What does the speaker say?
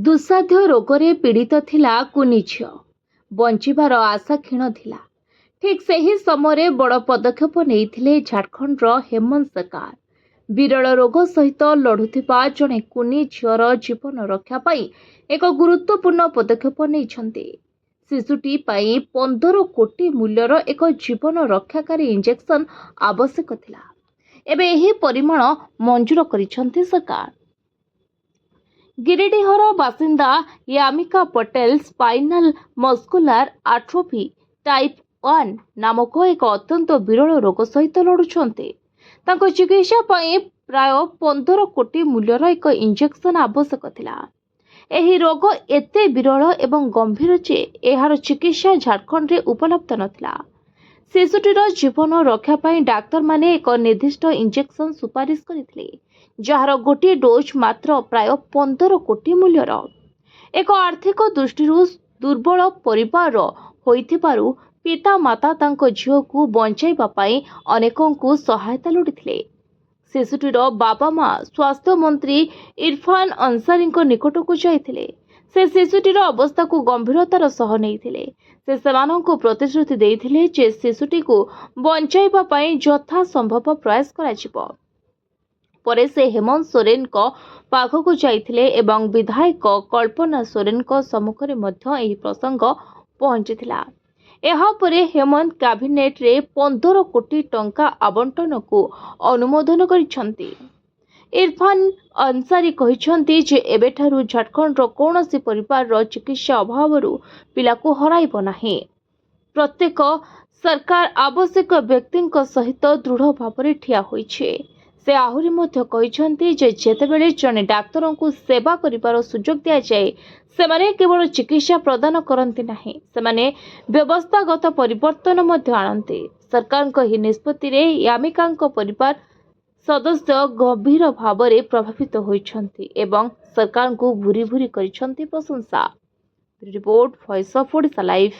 दुस्साध्य रोगरे पीड़ित थिला कुनी झियो बंचिबार आशा क्षीण थिला। ठीक सही समय बड़ पदक्षेप नहीं झारखंडर हेमंत सरकार। विरल रोग सहित लड़ुथिबा जणे कुनी झियर जीवन रक्षा पाई एक गुरुत्वपूर्ण पदक्षेप नहीं। शिशुटी पाई 15 कोटी मूल्यर एक जीवन रक्षाकारी इंजेक्शन आवश्यक थिला। एबे एही परिमाण मंजूर करिसेंती सरकार। गिरिडीहर बासिंदा यामिका पटेल स्पाइनाल मस्कुलार आट्रोफी टाइप 1 नामक एक अत्यंत विरल रोग सहित लड़ुछंती। तांको चिकित्सा पाई प्राय 15 कोटी मूल्यर एक इंजेक्शन आवश्यक थिला। एही रोग एते विरल एवं गंभीर जे एहार चिकित्सा झारखंड रे उपलब्ध नथिला। शिशुटीर जीवन रक्षा पाई डाक्तर माने एक निर्दिष्ट इंजेक्शन सुपारिश करथिले, जार गोटे डोज मात्र प्राय 15 कोटी मूल्यर। एक आर्थिक दृष्टि दुर्बल परिवार होइथिबारु पिता माता तांको झियो को बंचाइबा पाई अनेकों सहायता लोड़िथिले। शिशुटीर बाबा माँ स्वास्थ्य मंत्री इरफान अंसारी निकट को जाइथिले। से शिशुटीर अवस्था को गंभीरतार सह नैथिले। से सेमानंको प्रतिश्रुति देइथिले जे शिशुटी को बंचाइबा पाई यथा संभव प्रयास कराजिबो। परे से हेमंत सोरेन को पाखकु जाइथिले एवं विधायक कल्पना सोरेन को सम्मुखरे मध्य एही प्रसंग पहुंचिथिला। एहा परे हेमंत कैबिनेट रे 15 कोटी टंका आवंटन को अनुमोदन करिसंती। इरफान अंसारी कहिसंती जे एबेठारु झारखंड रो कोनोसी परिवार रो चिकित्सा अभावरु पिला को हराइबो नाही। प्रत्येक सरकार आवश्यक व्यक्तिंक सहित दृढ़ भावरे ठिया होइछे। से आहुरी मध्य कहिसंती जे जेतेबेले जने डाक्तरों को सेवा करिबार सुजोग दिया जाए सेमाने केवल चिकित्सा प्रदान करंती नाही, सेमाने व्यवस्थागत परिवर्तन मध्य आणंती। सरकारक ही निष्पत्ति रे यामिकांक परिवार सदस्य गंभीर भावरे प्रभावित होइछंती एवं सरकार को भूरी भूरी करिसंती प्रशंसा। Report voice of Odisha live.